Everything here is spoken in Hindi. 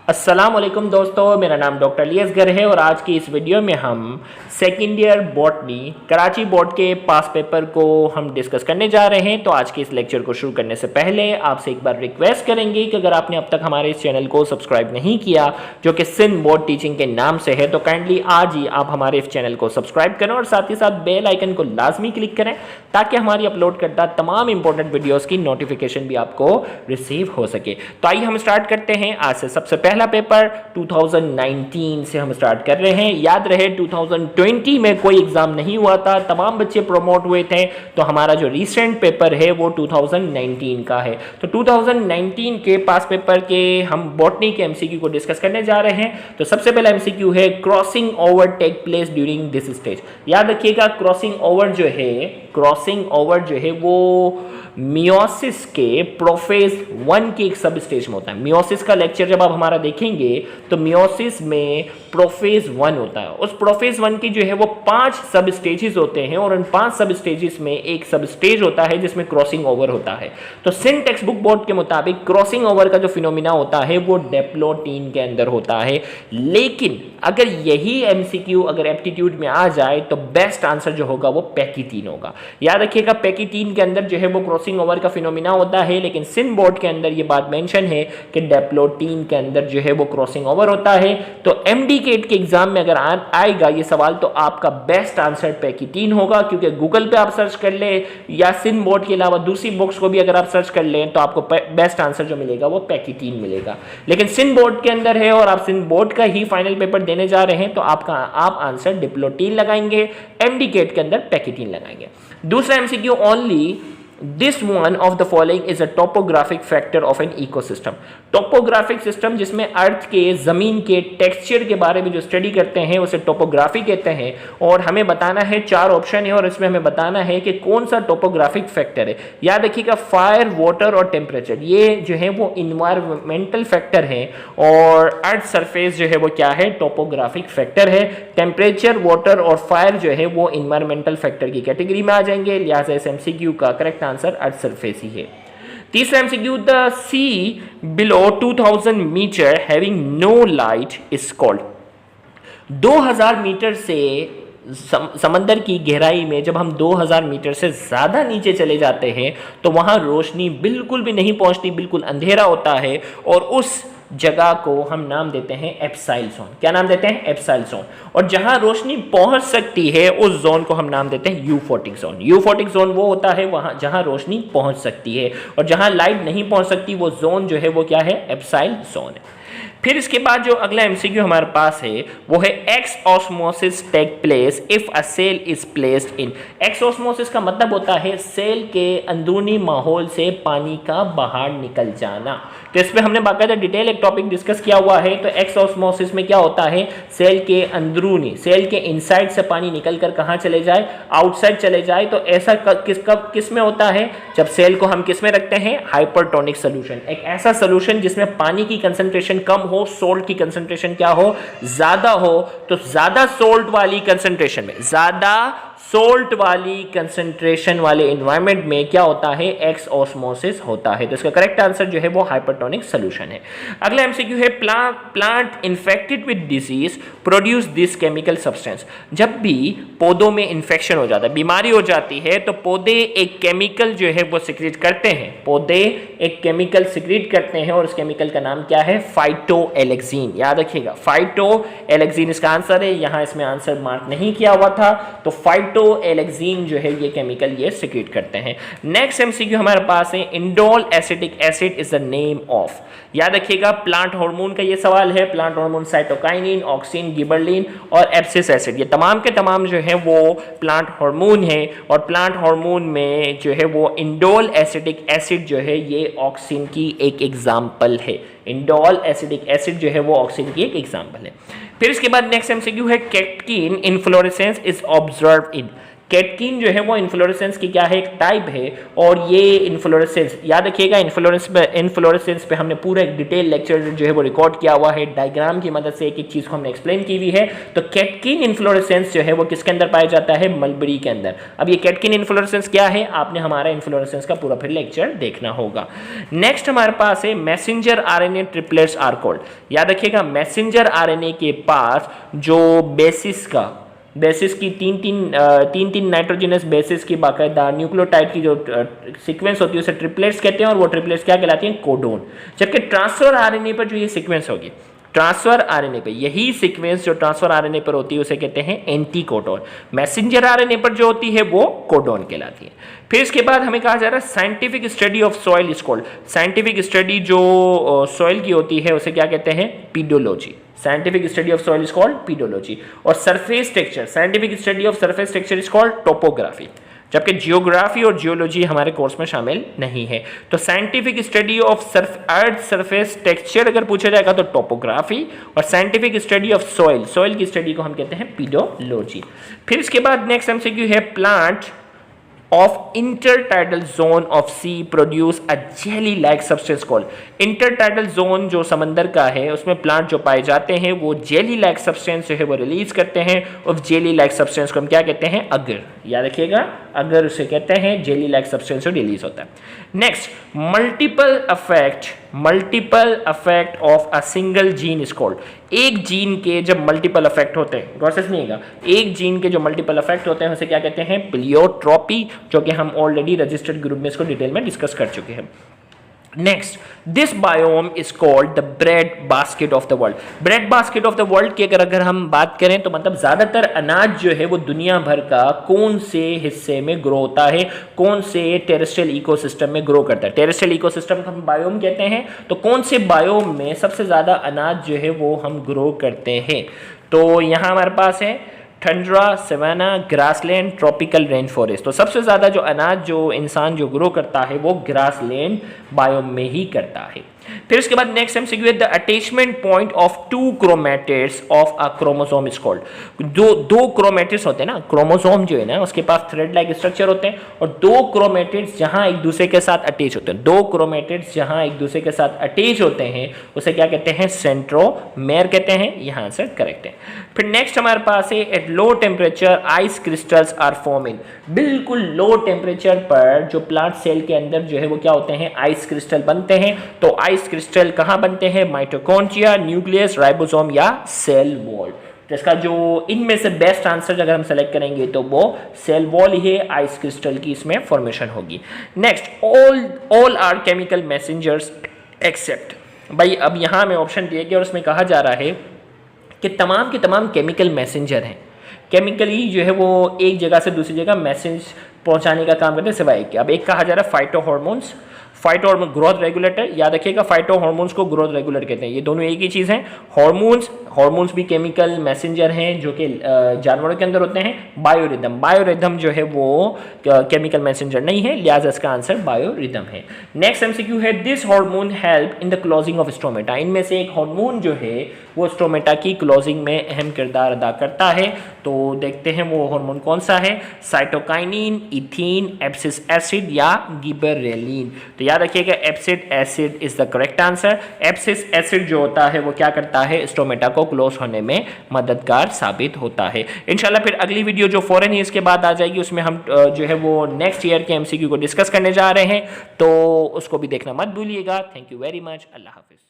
अस्सलाम वालेकुम दोस्तों, मेरा नाम डॉक्टर अलियसगर है और आज की इस वीडियो में हम second year botany Karachi board के पास पेपर को हम डिस्कस करने जा रहे हैं। तो आज के इस लेक्चर को शुरू करने से पहले आपसे एक बार रिक्वेस्ट करेंगे कि अगर आपने अब तक हमारे इस चैनल को सब्सक्राइब नहीं किया जो कि सिंध बोर्ड टीचिंग के नाम से है, तो काइंडली आज ही आप हमारे इस चैनल को सब्सक्राइब करें और साथ ही साथ बेल आइकन को लाजमी क्लिक करें ताकि हमारी अपलोड करता तमाम इंपॉर्टेंट वीडियोज़ की नोटिफिकेशन भी आपको रिसीव हो सके। तो आइए हम स्टार्ट करते हैं। आज से सबसे पहला पेपर 2019 से हम स्टार्ट कर रहे हैं। याद रहे 2020 में कोई एग्जाम नहीं हुआ था, तमाम बच्चे प्रमोट हुए थे, तो हमारा जो रिसेंट पेपर है वो 2019 का है। तो 2019 के पास पेपर के हम बॉटनी के एमसीक्यू को डिस्कस करने जा रहे हैं। तो सबसे पहला एमसीक्यू है crossing over take place during this stage. याद रखिएगा क्रॉसिंग ओवर जो है वो मियोसिस के प्रोफेज 1 के एक सब स्टेज में होता है। मियोसिस का लेक्चर जब आप हमारा देखेंगे तो मियोसिस में प्रोफेज 1 होता है। उस प्रोफेज 1 की जो है वो 5 सब स्टेजेस होते हैं और उन 5 सब स्टेजेस में एक सब स्टेज होता है जिसमें क्रॉसिंग ओवर होता है। तो सिंध टेक्स्ट बुक बोर्ड के मुताबिक क्रॉसिंग ओवर का जो फिनोमिना होता है वो डेप्लोटीन के अंदर होता है। लेकिन अगर यही एमसीक्यू अगर एप्टीट्यूड में आ जाए तो बेस्ट आंसर जो होगा वो पैकीटीन होगा। याद रखिएगा पैकीटीन के अंदर जो है वो क्रॉसिंग ओवर का फिनोमिना होता है, लेकिन सिंध बोर्ड के अंदर ये बात मेंशन है कि डेप्लोटीन के अंदर जो है वो क्रॉसिंग ओवर होता है। तो एमडी केट के एग्जाम में अगर आएगा ये सवाल तो आपका बेस्ट आंसर पैकीटीन होगा, क्योंकि गूगल पे आप सर्च कर ले या सिंध बोर्ड के अलावा दूसरी बुक्स को भी अगर आप सर्च कर लें तो आपको बेस्ट आंसर जो मिलेगा वो पैकीटीन मिलेगा। लेकिन सिंध बोर्ड के अंदर है और आप सिंध बोर्ड का ही फाइनल पेपर देने जा रहे हैं तो आप आंसर डिप्लोटीन लगाएंगे, एमडी केट के अंदर पैकीटीन लगाएंगे। दूसरा MCQ only This one of the following is a topographic factor of an ecosystem। Topographic system जिसमें अर्थ के जमीन के टेक्सचर के बारे में जो स्टडी करते हैं उसे टोपोग्राफी कहते हैं। और हमें बताना है 4 ऑप्शन है और इसमें हमें बताना है कि कौन सा टोपोग्राफिक फैक्टर है। याद रखिएगा फायर, वाटर और टेम्परेचर ये जो है वो इन्वायरमेंटल फैक्टर है और अर्थ सरफेस जो है वो क्या है, टोपोग्राफिक फैक्टर है। टेम्परेचर, वाटर और फायर जो है वो इन्वायरमेंटल फैक्टर की कैटेगरी में आ जाएंगे, लिहाजा इस एमसीक्यू का करेक्ट आंसर अर्थ सरफेस ही है। तीसरा MCQ, the sea below 2000 metre having no light is called. 2000 metre से समंदर की गहराई में जब हम 2000 मीटर से ज़्यादा नीचे चले जाते हैं तो वहाँ रोशनी बिल्कुल भी नहीं पहुँचती, बिल्कुल अंधेरा होता है और उस जगह को हम नाम देते हैं एप्साइल जोन। क्या नाम देते हैं? Epsilon zone. और जहां रोशनी पहुंच सकती है उस जोन को हम नाम देते हैं यूफोटिक जोन। यूफोटिक जोन वो होता है वहां जहां रोशनी पहुंच सकती है और जहां लाइट नहीं पहुंच सकती वो जोन जो है वो क्या है, एप्साइल जोन है। फिर इसके बाद जो अगला एमसीक्यू हमारे पास है वो है exosmosis take place if a cell is placed in. Exosmosis का मतलब होता है सेल के अंदरूनी माहौल से पानी का बाहर निकल जाना। तो इस पर हमने बाकायदा डिटेल एक टॉपिक डिस्कस किया हुआ है। तो एक्स ऑस्मोसिस में क्या होता है, सेल के अंदरूनी, सेल के इनसाइड से पानी निकल कर कहाँ चले जाए, आउटसाइड चले जाए। तो ऐसा किस में होता है, जब सेल को हम किस में रखते हैं, हाइपरटोनिक सोल्यूशन। एक ऐसा सोल्यूशन जिसमें पानी की कंसंट्रेशन कम हो, सोल्ट की कंसंट्रेशन क्या हो, ज्यादा हो। तो ज्यादा सोल्ट वाली कंसंट्रेशन में, ज्यादा सोल्ट वाली कंसंट्रेशन वाले एनवायरनमेंट में क्या होता है, एक्स ऑस्मोसिस होता है। तो इसका करेक्ट आंसर जो है वो हाइपरटोनिक सोल्यूशन है। अगला एमसीक्यू है plant infected with disease produce this chemical substance. जब भी पौधों में इन्फेक्शन हो जाता है, बीमारी हो जाती है, तो पौधे एक केमिकल जो है वो सिक्रीट करते हैं। पौधे एक केमिकल सिक्रीट करते हैं और उस केमिकल का नाम क्या है, फाइटोएलेक्सिन। याद रखिएगा फाइटोएलेक्सिन इसका आंसर है। यहां इसमें आंसर मार्क नहीं किया हुआ था, तो फाइटोएलेक्सिन जो है ये केमिकल ये सिक्रीट करते हैं। नेक्स्ट एमसीक्यू हमारे पास है indole acetic acid is the name of. याद रखिएगा प्लांट हार्मोन का ये सवाल है। Plant hormone cytokinin, auxin, gibberellin और एब्सिस एसिड, ये तमाम के तमाम जो है वो प्लांट हार्मोन है। और प्लांट हार्मोन में जो है वो इंडोल एसिटिक एसिड जो है ये ऑक्सिन की एक एग्जाम्पल है। इंडोल एसिटिक एसिड जो है वो ऑक्सिन की एक एग्जाम्पल है। फिर इसके बाद नेक्स्ट एमसीक्यू है catkin inflorescence is observe in. Catkin जो है वो इन्फ्लोरेसेंस की क्या है, एक टाइप है, और ये इन्फ्लोरेसेंस याद रखिएगा, इन्फ्लोरेसेंस पे हमने पूरा एक डिटेल लेक्चर जो है वो रिकॉर्ड किया हुआ है, डायग्राम की मदद से एक एक चीज को हमने एक्सप्लेन की हुई है। तो कैटकिन इन्फ्लोरेसेंस जो है वो किसके अंदर पाया जाता है, मलबरी के अंदर। अब ये कैटकिन इन्फ्लोरेसेंस क्या है, आपने हमारा इन्फ्लोरेसेंस का पूरा फिर लेक्चर देखना होगा। नेक्स्ट हमारे पास है messenger RNA triplets are called. याद रखिएगा, मैसेंजर आरएनए के पास जो बेसिस की तीन नाइट्रोजनस बेसिस की बाकायदा न्यूक्लियोटाइड की जो सीक्वेंस होती है उसे ट्रिपलेट्स कहते हैं, और वो ट्रिपलेट्स क्या कहलाती हैं, कोडोन। जबकि ट्रांसफर आरएनए पर जो ये सीक्वेंस होगी, ट्रांसफर आरएनए पे यही सीक्वेंस जो ट्रांसफर आरएनए पर होती है उसे कहते हैं एंटी कोडोन। मैसेंजर आरएनए पर जो होती है वो कोडोन कहलाती है। फिर इसके बाद हमें कहा जा रहा है scientific study of soil is called. Scientific study जो सॉइल की होती है उसे क्या कहते हैं, pedology. Scientific study of soil is called pedology. और surface texture, scientific study of surface texture is called topography. जबकि जियोग्राफी और जियोलॉजी हमारे कोर्स में शामिल नहीं है। तो scientific study of earth surface texture अगर पूछा जाएगा तो टोपोग्राफी, और साइंटिफिक स्टडी ऑफ सॉइल की स्टडी को हम कहते हैं पीडोलॉजी। फिर इसके बाद नेक्स्ट एमसीक्यू है plant of intertidal zone of sea produce a jelly like substance called। intertidal zone जो समंदर का है उसमें प्लांट जो पाए जाते हैं वो जेली लाइक सब्सटेंस जो है वो रिलीज करते हैं, और जेली लाइक सब्सटेंस को हम क्या कहते हैं, अगर। याद रखिएगा, अगर उसे कहते हैं जेली लाइक सब्सटेंस जो रिलीज होता है। Next, multiple affect of a single gene is called. एक जीन के जब मल्टीपल अफेक्ट होते हैं, गौर से सुनिएगा, एक जीन के जो मल्टीपल अफेक्ट होते हैं उसे क्या कहते हैं, प्लियोट्रॉपी, जो कि हम ऑलरेडी रजिस्टर्ड ग्रुप में इसको डिटेल में डिस्कस कर चुके हैं। Next, this biome is called the bread basket of the world. Bread basket of the world की अगर हम बात करें तो मतलब ज्यादातर अनाज जो है वो दुनिया भर का कौन से हिस्से में ग्रो होता है, कौन से टेरेस्ट्रियल इकोसिस्टम में ग्रो करता है। टेरेस्ट्रियल इकोसिस्टम को हम बायोम कहते हैं। तो कौन से बायोम में सबसे ज्यादा अनाज जो है वो हम ग्रो करते हैं, तो यहां हमारे पास है tundra, savanna, grassland, tropical rain forest. तो सबसे ज़्यादा जो अनाज जो इंसान जो ग्रो करता है वो ग्रासलैंड बायोम में ही करता है। फिर इसके बाद नेक्स्ट एमसीक्यू है the attachment point of two chromatids of a chromosome is called. दो क्रोमेटिड्स होते हैं ना, क्रोमोसोम जो है ना उसके पास थ्रेड लाइक स्ट्रक्चर होते हैं, और दो क्रोमेटिड्स जहां एक दूसरे के साथ अटैच होते हैं, दो क्रोमेटिड्स जहां एक दूसरे के साथ अटैच होते हैं उसे क्या कहते हैं, सेंट्रोमेयर कहते हैं। यहां आंसर करेक्ट है। फिर नेक्स्ट हमारे पास है at low temperature ice crystals are forming. बिल्कुल लो टेम्परेचर पर जो प्लांट सेल के अंदर जो है वो क्या होते हैं, आइस क्रिस्टल बनते हैं। तो आइस क्रिस्टल कहां बनते हैं, माइटोकॉन्ड्रिया, न्यूक्लियस, राइबोसोम या सेल वॉल। तो इसका जो इनमें से बेस्ट आंसर अगर हम सेलेक्ट करेंगे तो वो सेल वॉल ही है, आइस क्रिस्टल की इसमें फॉर्मेशन होगी। Next, all are chemical messengers except. भाई अब यहां में ऑप्शन दिए गए और उसमें कहा जा रहा है कि तमाम के तमाम केमिकल मैसेंजर हैं, केमिकली जो है वो एक जगह से दूसरी जगह मैसेज पहुंचाने का काम करते हैं सिवाय के। अब एक कहा जा रहा है फाइटो हार्मोन्स, ग्रोथ रेगुलेटर। याद रखिएगा, फाइटो हार्मोन्स को ग्रोथ रेगुलेटर कहते हैं। ये दोनों एक ही चीज़ हैं। हार्मोन्स भी केमिकल मैसेंजर हैं जो कि जानवरों के अंदर होते हैं। बायोरिदम जो है वो केमिकल मैसेंजर नहीं है, लिहाजा इसका आंसर बायोरिदम है। नेक्स्ट एमसीक्यू है this hormone help in the closing of stomata. इनमें से एक हार्मोन जो है वो स्टोमेटा की क्लोजिंग में अहम किरदार अदा करता है। तो देखते हैं वो हार्मोन कौन सा है, साइटोकाइनिन, इथीन, एब्सिस एसिड या गिबरेलिन। तो याद रखिएगा abscess acid is the correct answer. Abscess acid जो होता है वो क्या करता है, स्टोमेटा को क्लोज होने में मददगार साबित होता है। इंशाल्लाह फिर अगली वीडियो जो फौरन ही इसके बाद आ जाएगी उसमें हम जो है वो नेक्स्ट ईयर के एमसीक्यू को डिस्कस करने जा रहे हैं, तो उसको भी देखना मत भूलिएगा। Thank you very much. Allah Hafiz.